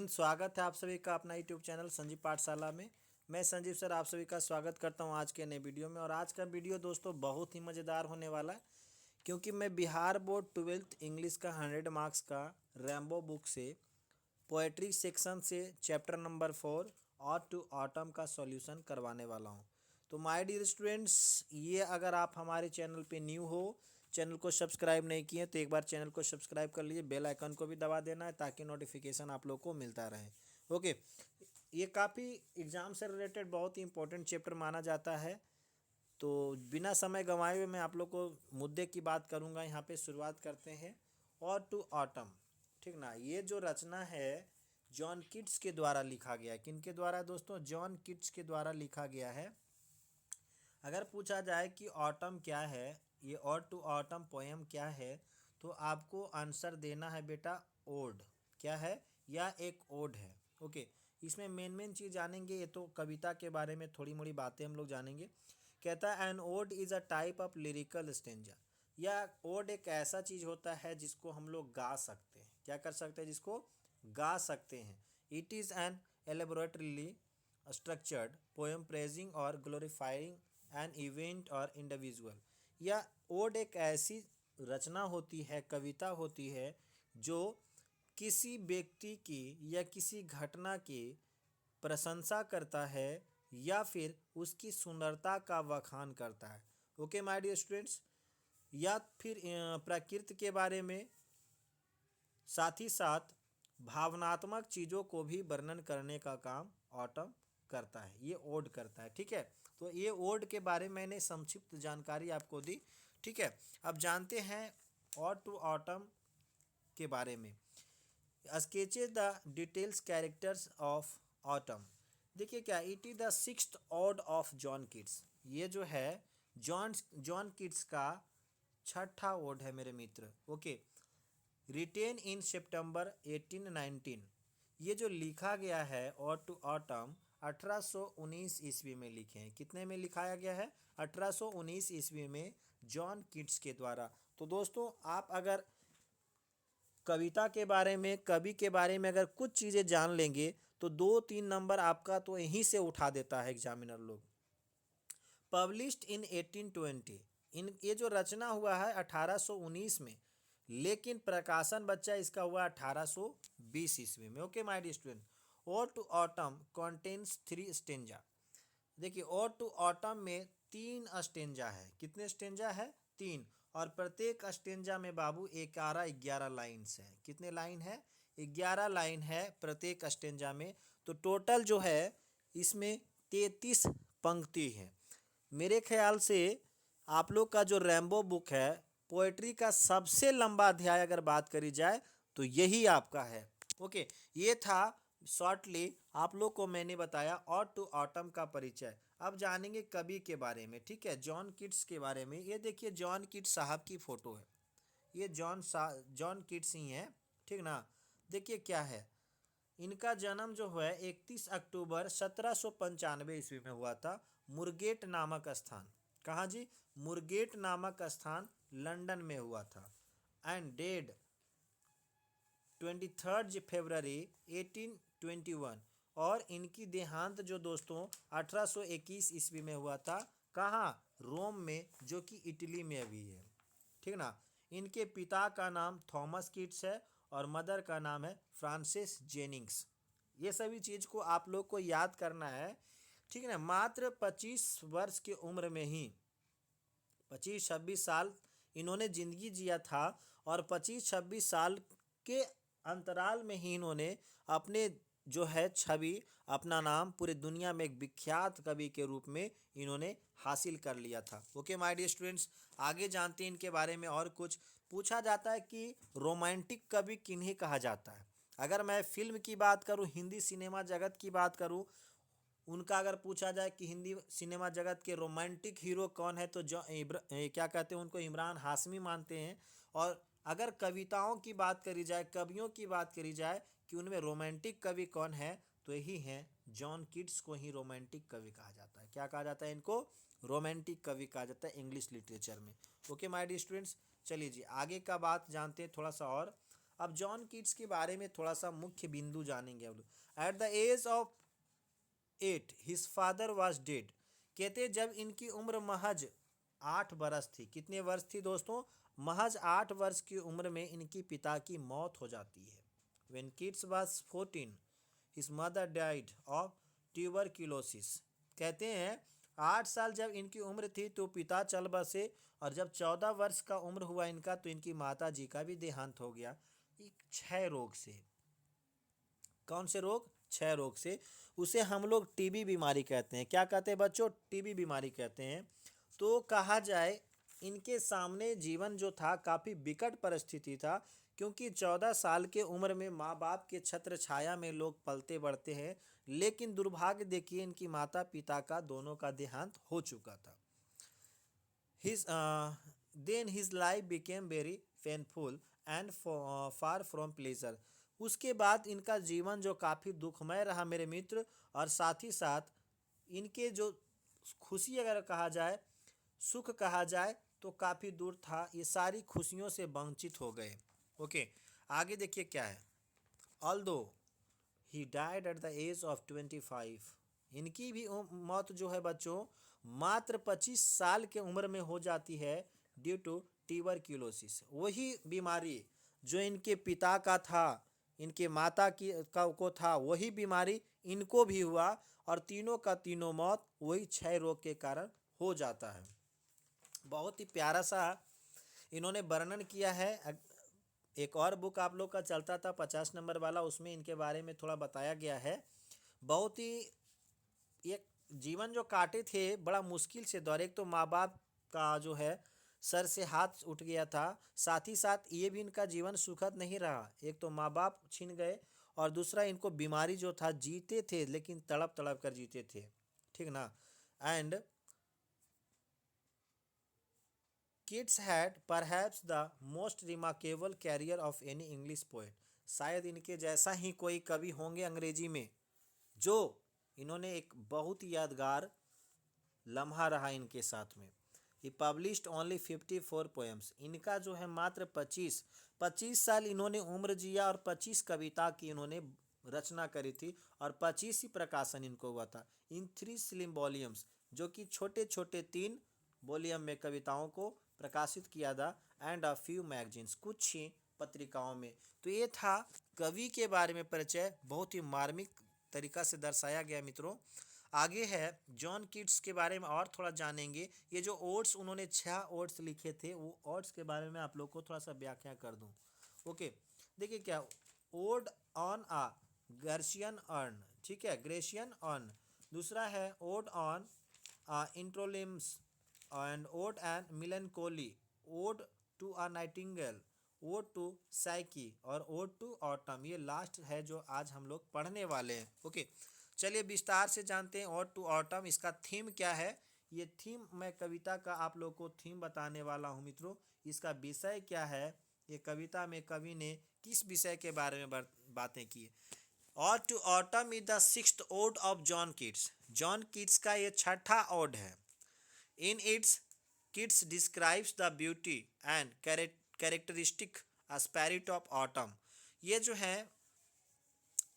स्वागत है आप सभी का अपना यूट्यूब चैनल संजीव पाठशाला में। मैं संजीव सर आप सभी का स्वागत करता हूं आज के नए वीडियो में। और आज का वीडियो दोस्तों बहुत ही मज़ेदार होने वाला है, क्योंकि मैं बिहार बोर्ड 12th इंग्लिश का 100 मार्क्स का रैम्बो बुक से पोएट्री सेक्शन से चैप्टर नंबर 4 और टू ऑटम का सॉल्यूशन करवाने वाला हूं। तो माय डियर स्टूडेंट्स, ये अगर आप हमारे चैनल पे न्यू हो, चैनल को सब्सक्राइब नहीं किए तो एक बार चैनल को सब्सक्राइब कर लीजिए, बेल आइकन को भी दबा देना है ताकि नोटिफिकेशन आप लोग को मिलता रहे। ओके, ये काफ़ी एग्ज़ाम से रिलेटेड बहुत ही इंपॉर्टेंट चैप्टर माना जाता है। तो बिना समय गंवाए हुए मैं आप लोग को मुद्दे की बात करूंगा। यहाँ पे शुरुआत करते हैं। और टू ऑटम, ठीक ना। ये जो रचना है जॉन किट्स के द्वारा लिखा गया है। किन के द्वारा दोस्तों? जॉन किट्स के द्वारा लिखा गया है। अगर पूछा जाए कि ऑटम क्या है, ये और टू ऑटम पोएम क्या है, तो आपको आंसर देना है बेटा ओड। क्या है? या एक ओड है। ओके, इसमें मेन चीज़ जानेंगे। ये तो कविता के बारे में थोड़ी मोड़ी बातें हम लोग जानेंगे। कहता है an ode is a type of lyrical stanza. या ओड एक ऐसा चीज़ होता है जिसको हम लोग गा सकते हैं। क्या कर सकते हैं? जिसको गा सकते हैं। It is an elaborately structured poem praising और ग्लोरीफाइंग एन इवेंट और इंडिविजुअल। या ओड एक ऐसी रचना होती है, कविता होती है, जो किसी व्यक्ति की या किसी घटना की प्रशंसा करता है या फिर उसकी सुंदरता का बखान करता है। Okay my dear students. या फिर प्रकृति के बारे में, साथ ही साथ भावनात्मक चीज़ों को भी वर्णन करने का काम ऑटम करता है। ये ओड करता है, ठीक है। तो ये ओड के बारे में मैंने संक्षिप्त जानकारी आपको दी, ठीक है। अब जानते हैं और टू ऑटम के बारे में। Sketches the details characters of autumn. देखिए क्या, it is the 6th odd of John Keats. ये जो है जॉन किट्स का 6ठा ओड है मेरे मित्र। ओके, रिटेन इन सितंबर 1819। ये जो लिखा गया है और टू ऑटम 1819 ईस्वी में लिखे हैं। कितने में लिखाया गया है? 1819 ईस्वी में जॉन किट्स के द्वारा। तो दोस्तों, आप अगर कविता के बारे में, कवि के बारे में अगर कुछ चीज़ें जान लेंगे तो 2-3 नंबर आपका तो यहीं से उठा देता है एग्जामिनर लोग। Published in 1820। ये जो रचना हुआ है 1819 में, लेकिन प्रकाशन बच्चा इसका हुआ 1820 ईस्वी में। Okay my dear student. और टू ऑटम कंटेन्स 3 स्टेंजा। देखिए, और टू ऑटम में 3 स्टेंजा है। कितने स्टेंजा है? 3। और प्रत्येक स्टेंजा में बाबू 11 लाइन्स है। कितने लाइन है? 11 लाइन है प्रत्येक स्टेंजा में। तो टोटल जो है इसमें 33 पंक्ति है। मेरे ख्याल से आप लोग का जो रैम्बो बुक है, पोएट्री का सबसे लंबा अध्याय अगर बात करी जाए तो यही आपका है। ओके, ये था शॉर्टली आप लोग को मैंने बताया और टू ऑटम का परिचय। अब जानेंगे कवि के बारे में, ठीक है, जॉन किट्स के बारे में। ये देखिए जॉन किट्स साहब की फ़ोटो है। ये जॉन किट्स ही हैं, ठीक ना। देखिए क्या है, इनका जन्म जो है 31 अक्टूबर 1795 ईस्वी में हुआ था, मुरगेट नामक स्थान। कहाँ जी? मुरगेट नामक स्थान लंदन में हुआ था। एंड डेड 23 फरवरी 1821। और इनकी देहांत जो दोस्तों 1821 ईस्वी में हुआ था। कहाँ? रोम में, जो कि इटली में अभी है, ठीक ना। इनके पिता का नाम थॉमस किट्स है और मदर का नाम है फ्रांसिस जेनिंग्स। ये सभी चीज़ को आप लोग को याद करना है, ठीक है ना। मात्र 25 वर्ष की उम्र में ही, 25-26 साल इन्होंने ज़िंदगी जिया था। और 25-26 साल के अंतराल में ही इन्होंने अपने जो है छवि, अपना नाम पूरे दुनिया में एक विख्यात कवि के रूप में इन्होंने हासिल कर लिया था। ओके माय डियर स्टूडेंट्स, आगे जानते हैं इनके बारे में। और कुछ पूछा जाता है कि रोमांटिक कवि किन्हें कहा जाता है। अगर मैं फिल्म की बात करूं, हिंदी सिनेमा जगत की बात करूं, उनका अगर पूछा जाए कि हिंदी सिनेमा जगत के रोमांटिक हीरो कौन है, तो क्या कहते हैं, उनको इमरान हाशमी मानते हैं। और अगर कविताओं की बात करी जाए, कवियों की बात करी जाए कि उनमें रोमांटिक कवि कौन है, तो यही हैं जॉन किट्स को ही रोमांटिक कवि कहा जाता है। क्या कहा जाता है इनको? रोमांटिक कवि कहा जाता है इंग्लिश लिटरेचर में। ओके माय डियर स्टूडेंट्स, चलिए जी आगे का बात जानते हैं थोड़ा सा और। अब जॉन कीट्स के बारे में थोड़ा सा मुख्य बिंदु जानेंगे हम लोग। At the age of 8 his father was dead. कहते जब इनकी उम्र महज 8 वर्ष थी। कितने वर्ष थी दोस्तों? महज 8 वर्ष की उम्र में इनकी पिता की मौत हो जाती है। When kids was 14, his mother died of tuberculosis। कहते हैं 8 साल जब इनकी उम्र थी तो पिता चल बसे, और जब 14 वर्ष का उम्र हुआ इनका तो इनकी माता जी का भी देहांत हो गया, एक क्षय रोग से। कौन से रोग? क्षय रोग से। उसे हम लोग टीबी बीमारी कहते हैं। क्या कहते हैं बच्चों? टीबी बीमारी कहते हैं। तो कहा जाए इनके सामने जीवन जो था काफ़ी विकट परिस्थिति था, क्योंकि 14 साल के उम्र में माँ बाप के छत्र छाया में लोग पलते बढ़ते हैं, लेकिन दुर्भाग्य देखिए इनकी माता पिता का दोनों का देहांत हो चुका था। Then his life became very painful and far from pleasure। उसके बाद इनका जीवन जो काफ़ी दुखमय रहा मेरे मित्र, और साथ ही साथ इनके जो खुशी अगर कहा जाए, सुख कहा जाए, तो काफ़ी दूर था। ये सारी खुशियों से वंचित हो गए। ओके, आगे देखिए क्या है। Although he died at the age of 25। इनकी भी मौत जो है बच्चों मात्र 25 साल के उम्र में हो जाती है, ड्यू टू ट्यूबरक्यूलोसिस। वही बीमारी जो इनके पिता का था, इनके माता को था, वही बीमारी इनको भी हुआ, और तीनों का तीनों मौत वही क्षय रोग के कारण हो जाता है। बहुत ही प्यारा सा इन्होंने वर्णन किया है। एक और बुक आप लोग का चलता था 50 नंबर वाला, उसमें इनके बारे में थोड़ा बताया गया है। बहुत ही एक जीवन जो काटे थे बड़ा मुश्किल से दौर। एक तो माँ बाप का जो है सर से हाथ उठ गया था, साथ ही साथ ये भी इनका जीवन सुखद नहीं रहा। एक तो माँ बाप छिन गए, और दूसरा इनको बीमारी जो था, जीते थे लेकिन तड़प तड़प कर जीते थे, ठीक ना। And kids had perhaps the most remarkable carrier of any English poet. शायद इनके जैसा ही कोई कवि होंगे अंग्रेजी में, जो इन्होंने एक बहुत यादगार लम्हा रहा इनके साथ में। ही पब्लिश्ड ओनली 54 पोएम्स। इनका जो है मात्र 25 साल इन्होंने उम्र जिया, और 25 कविता की इन्होंने रचना करी थी, और 25 ही प्रकाशन इनको हुआ था इन 3 स्लिम वॉल्यूम्स, जो कि छोटे छोटे 3 वॉल्यूम में कविताओं को प्रकाशित किया था, एंड अ फ्यू मैगजीन्स, कुछ ही पत्रिकाओं में। तो ये था कवि के बारे में परिचय, बहुत ही मार्मिक तरीका से दर्शाया गया मित्रों। आगे है जॉन कीट्स के बारे में और थोड़ा जानेंगे। ये जो ओड्स उन्होंने 6 ओड्स लिखे थे, वो ओड्स के बारे में आप लोग को थोड़ा सा व्याख्या कर दूं। ओके, देखिए क्या, ode on a Grecian urn, ठीक है, ग्रेशियन अर्न। दूसरा है ode on indolence and ode and melancholy, ode to a nightingale, ode to Psyche, और ओड टू ऑटम। ये लास्ट है जो आज हम लोग पढ़ने वाले हैं। ओके, चलिए विस्तार से जानते हैं ऑड टू ऑटम, इसका थीम क्या है। ये थीम, मैं कविता का आप लोग को थीम बताने वाला हूँ मित्रों। इसका विषय क्या है, ये कविता में कवि ने किस विषय के बारे में बातें की। Ode to autumn is the 6th ode of John Keats. John Keats का ये 6ठा ओड है। In its Keats describes the beauty and characteristic spirit of autumn. ये जो है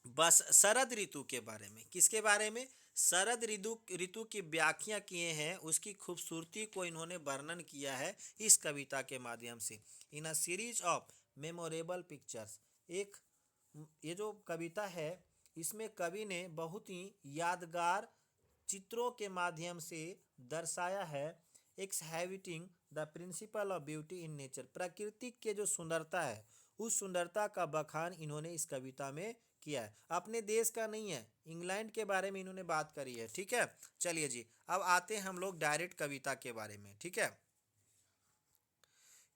बस शरद ऋतु के बारे में, किसके बारे में? शरद ऋतु की व्याख्या किए हैं, उसकी खूबसूरती को इन्होंने वर्णन किया है इस कविता के माध्यम से। In a series of memorable pictures. एक ये जो कविता है, इसमें कवि ने बहुत ही यादगार चित्रों के माध्यम से दर्शाया है exhibiting the principle of beauty in nature. प्रकृति के जो सुंदरता है, उस सुंदरता का बखान इन्होंने इस कविता में किया है। अपने देश का नहीं है, इंग्लैंड के बारे में इन्होंने बात करी है, ठीक है। चलिए जी, अब आते हैं हम लोग डायरेक्ट कविता के बारे में, ठीक है।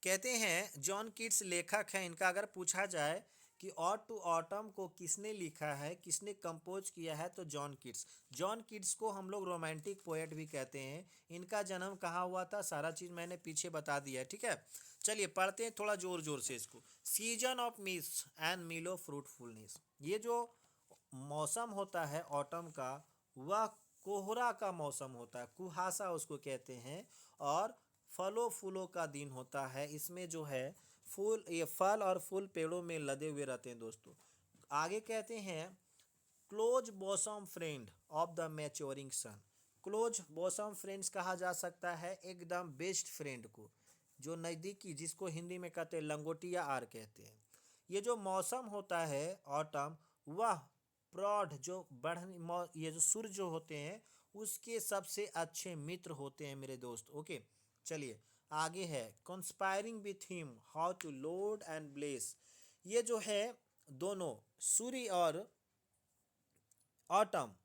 कहते हैं जॉन कीट्स लेखक हैं। इनका अगर पूछा जाए कि ऑड टू ऑटम को किसने लिखा है, किसने कंपोज किया है, तो जॉन कीट्स। जॉन कीट्स को हम लोग रोमांटिक पोएट भी कहते हैं। इनका जन्म कहाँ हुआ था, सारा चीज़ मैंने पीछे बता दिया है, ठीक है। चलिए पढ़ते हैं थोड़ा जोर जोर से इसको। सीजन ऑफ मिस्ट एंड मिलो फ्रूटफुलनेस। ये जो मौसम होता है ऑटम का, वह कोहरा का मौसम होता है, कुहासा उसको कहते हैं, और फलों फूलों का दिन होता है। इसमें जो है फूल, ये फल और फूल पेड़ों में लदे हुए रहते हैं दोस्तों। आगे कहते हैं close bosom friend of the maturing sun. Close bosom friends कहा जा सकता है एकदम बेस्ट फ्रेंड को, जो नज़दीकी, जिसको हिंदी में कहते हैं लंगोटिया आर कहते हैं। ये जो मौसम होता है ऑटम, वह प्रौढ़ जो ये जो सूर्य जो होते हैं उसके सबसे अच्छे मित्र होते हैं मेरे दोस्त। ओके, चलिए आगे है conspiring with him how to load and bless. ये जो है दोनों सूर्य और ऑटम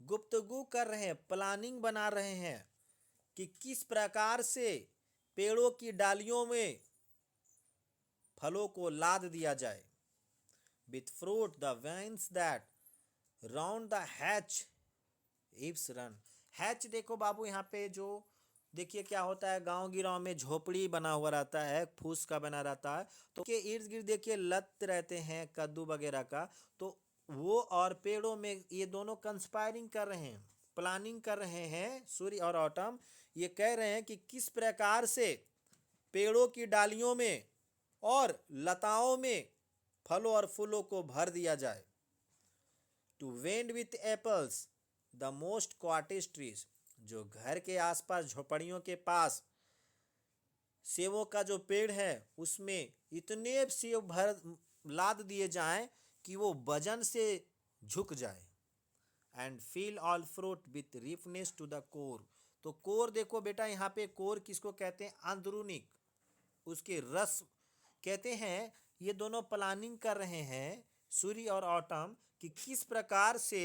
गुप्तगू कर रहे हैं, प्लानिंग बना रहे हैं कि किस प्रकार से पेड़ों की डालियों में फलों को लाद दिया जाए। With fruit the vines that round the thatch eaves run. Thatch देखो बाबू, यहाँ पे जो देखिए क्या होता है, गांव गिराव में झोपड़ी बना हुआ रहता है, फूस का बना रहता है, तो के इर्द गिर्द देखिए लत रहते हैं कद्दू वगैरह का। तो वो और पेड़ों में ये दोनों कंस्पायरिंग कर रहे हैं, प्लानिंग कर रहे हैं, सूर्य और ऑटम। ये कह रहे हैं कि किस प्रकार से पेड़ों की डालियों में और लताओं में फलों और फूलों को भर दिया जाए। To bend with apples the mossed cottage trees. जो घर के आसपास झोपड़ियों के पास सेबों का जो पेड़ है उसमें इतने सेब भर लाद दिए जाएं कि वो वजन से झुक जाए। And fill all fruit with ripeness to the core. तो कोर देखो बेटा, यहाँ पे कोर किसको कहते हैं, अंदरूनिक, उसके रस कहते हैं। ये दोनों प्लानिंग कर रहे हैं सूर्य और ऑटम कि किस प्रकार से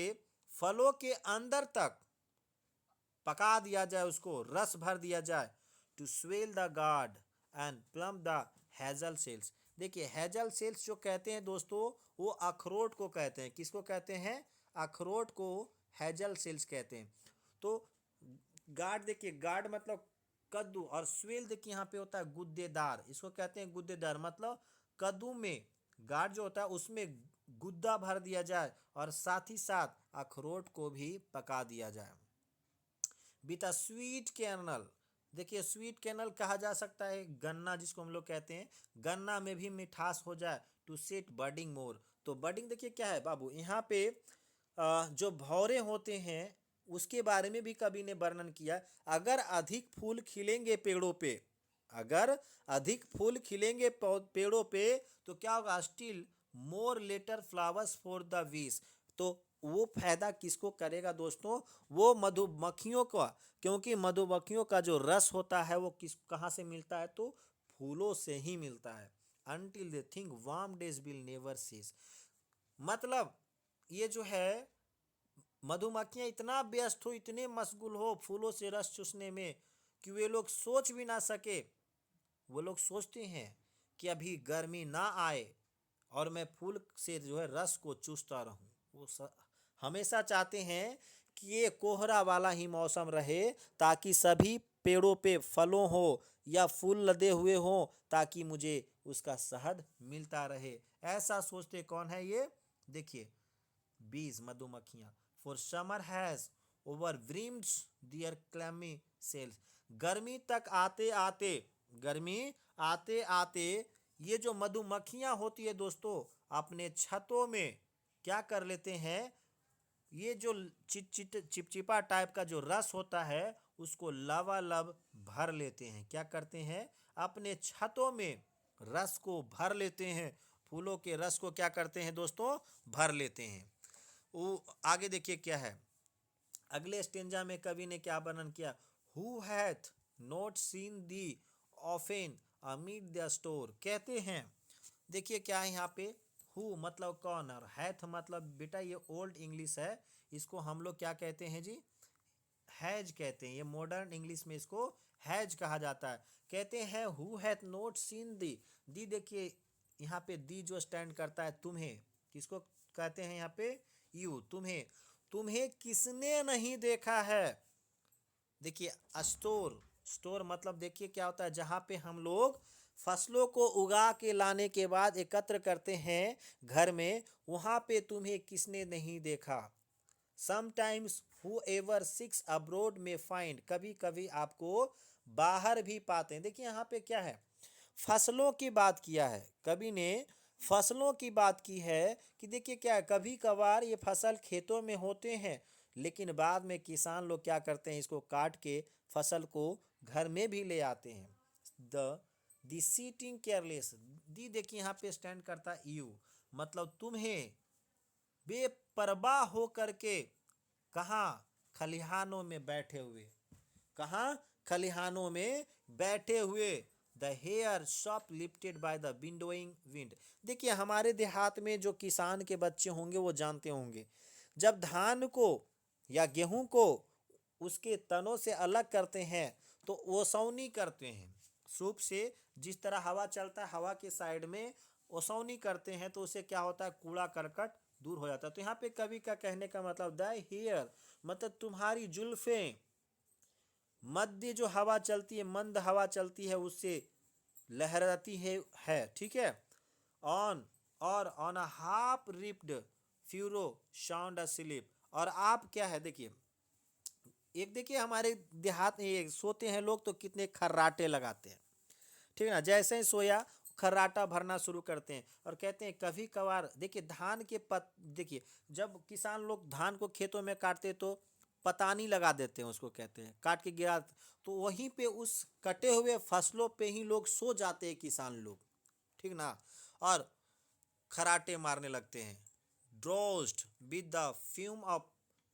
फलों के अंदर तक पका दिया जाए, उसको रस भर दिया जाए। To swell the gourd and plump the hazel shells. देखिए हैजल सेल्स जो कहते हैं दोस्तों, वो अखरोट को कहते हैं। किसको कहते हैं, अखरोट को हैजल सेल्स कहते हैं। तो गार्ड देखिए, गार्ड मतलब कद्दू, और स्वेल देखिए यहाँ पे होता है गुद्देदार, इसको कहते हैं गुद्देदार। मतलब कद्दू में गार्ड जो होता है उसमें गुद्दा भर दिया जाए और साथ ही साथ अखरोट को भी पका दिया जाए। With a sweet kernel. देखिए स्वीट कैरनल कहा जा सकता है गन्ना, जिसको हम लोग कहते हैं, गन्ना में भी मिठास हो जाए। टू सेट बडिंग मोर। तो बडिंग देखिए क्या है बाबू, यहाँ पे जो भौरे होते हैं उसके बारे में भी कवि ने वर्णन किया। अगर अधिक फूल खिलेंगे पेड़ों पे, अगर अधिक फूल खिलेंगे पेड़ों पे तो क्या होगा, still more later flowers for the wish. तो वो फायदा किसको करेगा दोस्तों, वो मधुमक्खियों का, क्योंकि मधुमक्खियों का जो रस होता है वो कहाँ से मिलता है, तो फूलों से ही मिलता है। Until they think warm days will never cease. मतलब ये जो है मधुमक्खियां इतना व्यस्त हो, इतने मशगूल हो फूलों से रस चूसने में कि वे लोग सोच भी ना सके। वो लोग सोचते हैं कि अभी गर्मी ना आए और मैं फूल से जो है रस को चूसता रहूं। वो हमेशा चाहते हैं कि ये कोहरा वाला ही मौसम रहे, ताकि सभी पेड़ों पे फलों हो या फूल लदे हुए हो, ताकि मुझे उसका शहद मिलता रहे। ऐसा सोचते कौन है, ये देखिए बीज, मधुमक्खियां। For summer has overbrimmed their clammy cells. गर्मी तक आते आते, गर्मी आते आते ये जो मधुमक्खियां होती है दोस्तों, अपने छतों में क्या कर लेते हैं, ये जो चिपचिपा टाइप का जो रस होता है उसको लबालब भर लेते हैं। क्या करते हैं, अपने छतों में रस को भर लेते हैं, फूलों के रस को क्या करते हैं दोस्तों, भर लेते हैं। वो आगे देखिए क्या है, अगले स्टेंजा में कवि ने क्या वर्णन किया, who hath not seen thee often amid the store. कहते हैं देखिए क्या है यहाँ पे, हु मतलब कौन, और हैथ मतलब बेटा ये ओल्ड इंग्लिश है, इसको हम लोग क्या कहते हैं जी, हैज कहते हैं। ये मॉडर्न इंग्लिश में इसको हैज कहा जाता है। कहते हैं हु हैथ नॉट सीन दी देखिए यहाँ पे दी जो स्टैंड करता है तुम्हें, किसको कहते हैं यहाँ पे, यू, तुम्हें, तुम्हें किसने नहीं देखा है। देखिए स्टोर, स्टोर मतलब देखिए क्या होता है, जहाँ पे हम लोग फसलों को उगा के लाने के बाद एकत्र करते हैं घर में, वहाँ पे तुम्हें किसने नहीं देखा। Sometimes whoever seeks abroad may find। कभी कभी आपको बाहर भी पाते हैं। देखिए यहाँ पे क्या है, फसलों की बात किया है, कवि ने फसलों की बात की है कि देखिए क्या है, कभी कभार ये फसल खेतों में होते हैं लेकिन बाद में किसान लोग क्या करते हैं, इसको काट के फसल को घर में भी ले आते हैं। द सीटिंग केयरलेस, दी देखिए यहाँ पे स्टैंड करता यू, मतलब तुम्हें बेपरवाह हो करके कहाँ, खलिहानों में बैठे हुए, कहाँ, खलिहानों में बैठे हुए। The hair soft lifted by the winnowing wind, देखिए हमारे देहात में जो किसान के बच्चे होंगे वो जानते होंगे, जब धान को या गेहूं को उसके तनों से अलग करते हैं तो ओसौनी करते हैं, सूप से जिस तरह हवा चलता है हवा के साइड में ओसौनी करते हैं तो उससे क्या होता है, कूड़ा करकट दूर हो जाता है। तो यहाँ पे कवि का कहने का मतलब द हेयर मतलब तुम्हारी जुल्फें, मध्य जो हवा चलती है, मंद हवा चलती है उससे लहराती है ठीक है। ऑन और on a half ripped furrow sound a slip, और आप क्या है देखिए, एक देखिए हमारे देहात में ये सोते हैं लोग तो कितने खर्राटे लगाते हैं, ठीक है ना, जैसे ही सोया खर्राटा भरना शुरू करते हैं और कहते हैं कभी कभार, देखिए धान के देखिए जब किसान लोग धान को खेतों में काटते तो पतानी लगा देते हैं, उसको कहते हैं काट के गिरा, तो वहीं पे उस कटे हुए फसलों पे ही लोग सो जाते हैं किसान लोग, ठीक ना, और खराटे मारने लगते हैं। Drowsed with the fume of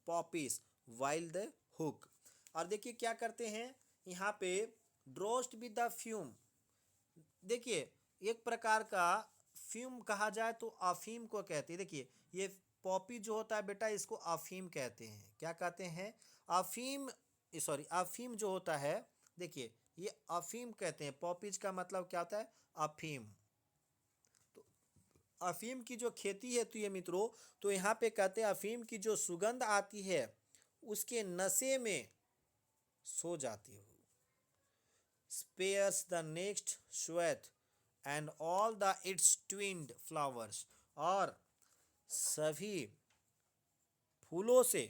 poppies while the hook, और देखिए क्या करते हैं यहाँ पे, ड्रोज्ड विद द फ्यूम, देखिए एक प्रकार का फ्यूम कहा जाए तो अफीम को कहते हैं। देखिए ये पॉपी जो होता है बेटा इसको अफीम कहते हैं, क्या कहते हैं, अफीम, सॉरी अफीम जो होता है, देखिए ये अफीम कहते हैं, पॉपीज का मतलब क्या होता है, अफीम। तो अफीम की जो खेती है तो ये मित्रों, तो यहाँ पे कहते हैं अफीम की जो सुगंध आती है उसके नशे में सो जाती हो, spares the next sweat and all the its twinned flowers, और सभी फूलों से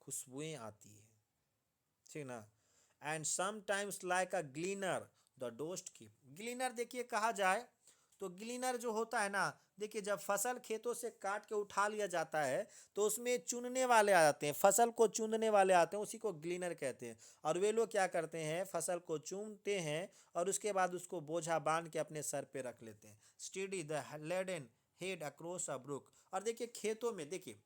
खुशबुएं आती है, ठीक ना, and sometimes like a ग्लीनर the डोस्ट की, ग्लीनर देखिए कहा जाए तो ग्लीनर जो होता है ना, देखिए जब फसल खेतों से काट के उठा लिया जाता है तो उसमें चुनने वाले आ जाते हैं, फसल को चुनने वाले आते हैं, उसी को ग्लीनर कहते हैं। और वे लोग क्या करते हैं, फसल को चुनते हैं और उसके बाद उसको बोझा बांध के अपने सर पे रख लेते हैं। Steady the laden head across a brook, और देखिए खेतों में देखिए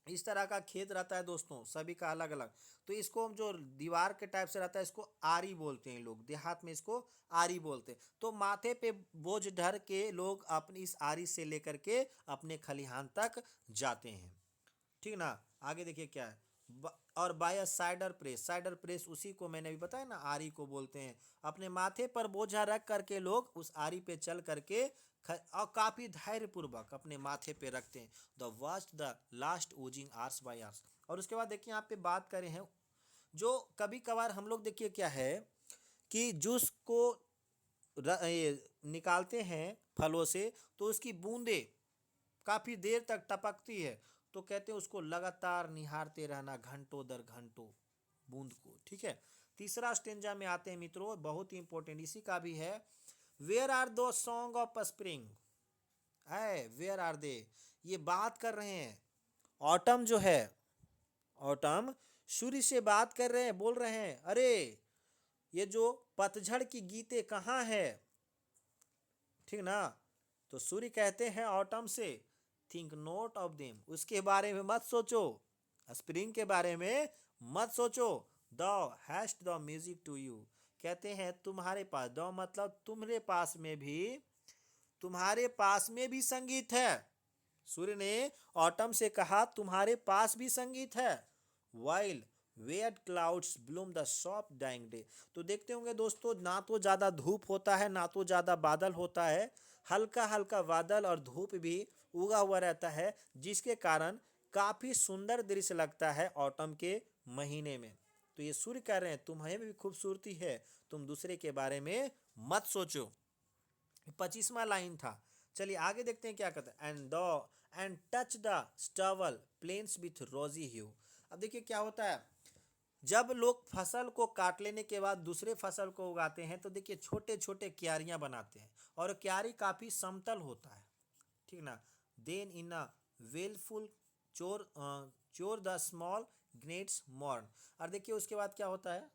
इस तरह का खेत रहता है दोस्तों, सभी का अलग अलग, तो इसको हम जो दीवार के टाइप से रहता है इसको आरी बोलते हैं, लोग देहात में इसको आरी बोलते हैं। तो माथे पे बोझ धर के लोग अपनी इस आरी से लेकर के अपने खलिहान तक जाते हैं, ठीक ना। आगे देखिए क्या है, और by cider press, cider press उसी को मैंने भी बताया ना, आरी को बोलते हैं। अपने माथे पर बोझा रख करके लोग उस आरी पे चल करके और काफी धैर्य पूर्वक अपने माथे पे रखते हैं। The watchest the last oozing hours by hours, और उसके बाद देखिए यहाँ पे बात करें हैं जो कभी कभार हम लोग देखिए क्या है कि जूस को निकालते हैं फलों से तो उसकी बूंदे काफी देर तक टपकती है, तो कहते हैं उसको लगातार निहारते रहना घंटों दर घंटों बूंद को, ठीक है। तीसरा स्टेंजा में आते हैं मित्रों, बहुत ही इंपॉर्टेंट इसी का भी है, वेयर आर दो सॉन्ग ऑफ स्प्रिंग, है वेयर आर दे, ये बात कर रहे हैं ऑटम जो है, ऑटम सूर्य से बात कर रहे हैं, बोल रहे हैं अरे ये जो पतझड़ की गीतें कहाँ है, ठीक ना। तो सूर्य कहते हैं ऑटम से, थिंक नोट ऑफ देम, उसके बारे में मत सोचो, स्प्रिंग के बारे में मत सोचो। Thou hast the music to you, कहते हैं तुम्हारे पास, द मतलब तुम्हारे पास में भी, तुम्हारे पास में भी संगीत है। सूर्य ने ऑटम से कहा तुम्हारे पास भी संगीत है। While wet clouds bloom the soft dying day, तो देखते होंगे दोस्तों ना तो ज़्यादा धूप होता है ना तो ज़्यादा बादल होता है, हल्का हल्का बादल और धूप भी उगा हुआ रहता है, जिसके कारण काफ़ी सुंदर दृश्य लगता है ऑटम के महीने में। तो ये सूर्य कह रहे हैं तुम्हें भी खूबसूरती है, तुम दूसरे के बारे में मत सोचो। 25वां लाइन था, चलिए आगे देखते हैं क्या कहता है, and touch the stubble plains with rosy hue. अब देखिए क्या होता है, जब लोग फसल को काट लेने के बाद दूसरे फसल को उगाते हैं तो देखिए छोटे छोटे क्यारियां बनाते हैं और क्यारी काफ़ी समतल होता है, ठीक ना। देन इन अ वेलफुल चोर चोर द स्मॉल ग्रेट्स मॉर्न। और देखिए उसके बाद क्या होता है,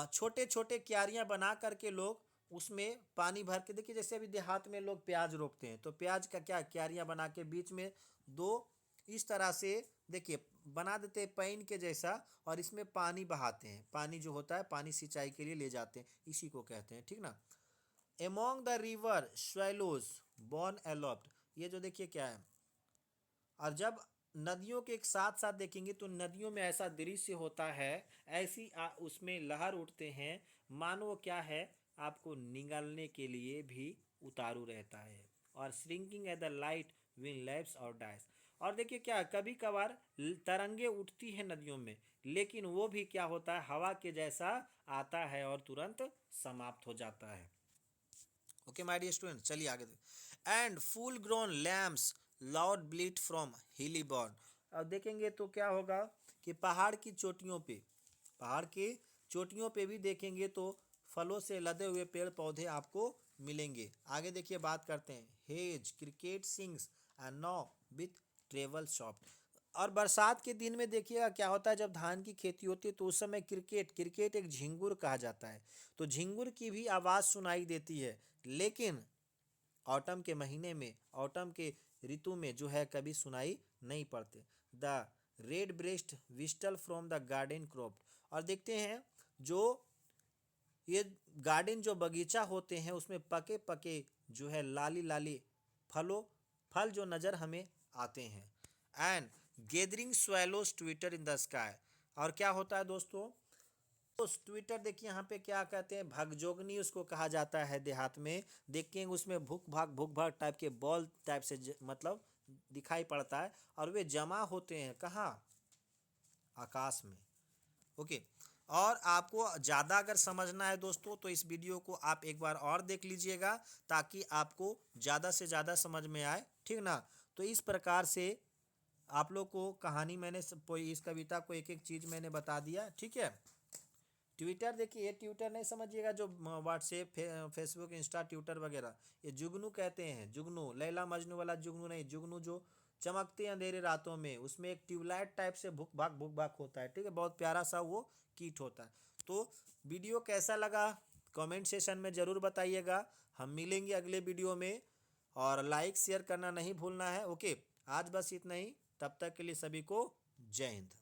छोटे छोटे क्यारियां बना करके लोग उसमें पानी भर के, देखिए जैसे अभी देहात में लोग प्याज रोपते हैं तो प्याज का क्या क्यारियां बना के बीच में दो इस तरह से देखिए बना देते हैं पैन के जैसा, और इसमें पानी बहाते हैं, पानी जो होता है पानी सिंचाई के लिए ले जाते हैं, इसी को कहते हैं, ठीक ना। Among the river swallows born aloft, ये जो देखिए क्या है, और जब नदियों के एक साथ साथ देखेंगे तो नदियों में ऐसा दृश्य होता है, ऐसी उसमें लहर उठते हैं, मानो वो क्या है, आपको निगलने के लिए भी उतारू रहता है। और shrinking at the light win lapse और डाइस। और देखिए क्या कभी कभार तरंगे उठती हैं नदियों में, लेकिन वो भी क्या होता है, हवा के जैसा आता है और तुरंत समाप्त हो जाता है। ओके माय डियर स्टूडेंट, चलिए आगे and full grown lambs loud bleat from hilly bourn. अब देखेंगे तो क्या होगा कि पहाड़ की चोटियों पे भी देखेंगे तो फलों से लदे हुए पेड़ पौधे आपको मिलेंगे। आगे देखिए बात करते हैं, hedge cricket sings and know with travel shop. और बरसात के दिन में देखिएगा क्या होता है, जब धान की खेती होती है तो उस समय क्रिकेट क्रिकेट एक झिंगुर कहा जाता है, तो झिंगुर की भी आवाज़ सुनाई देती है। लेकिन ऑटम के महीने में, ऑटम के ऋतु में जो है कभी सुनाई नहीं पड़ते। The redbreast whistle from the garden croft. और देखते हैं जो ये गार्डन जो बगीचा होते हैं उसमें पके पके जो है लाली लाली फल जो नज़र हमें आते हैं। And gathering swallows Twitter in the sky. और क्या होता है दोस्तों, तो ट्विटर देखिए यहाँ पे क्या कहते हैं, भगजोगनी उसको कहा जाता है देहात में। देखिए उसमें भूख भाग टाइप के बॉल टाइप से मतलब दिखाई पड़ता है, और वे जमा होते हैं कहाँ, आकाश में। ओके। और आपको ज़्यादा अगर समझना है दोस्तों तो इस वीडियो को आप एक बार और देख लीजिएगा ताकि आपको ज़्यादा से ज़्यादा समझ में आए, ठीक ना। तो इस प्रकार से आप लोग को कहानी मैंने इस कविता को एक एक चीज़ मैंने बता दिया, ठीक है। ट्विटर देखिए, ये ट्विटर नहीं समझिएगा जो व्हाट्सएप फेसबुक इंस्टा ट्विटर वगैरह, ये जुगनू कहते हैं, जुगनू लैला मजनू वाला जुगनू नहीं, जुगनू जो चमकते हैं अंधेरे रातों में, उसमें एक ट्यूबलाइट टाइप से भुक भाग होता है, ठीक है, बहुत प्यारा सा वो कीट होता है। तो वीडियो कैसा लगा कमेंट सेशन में ज़रूर बताइएगा। हम मिलेंगे अगले वीडियो में, और लाइक शेयर करना नहीं भूलना है। ओके, आज बस इतना ही, तब तक के लिए सभी को जय हिंद।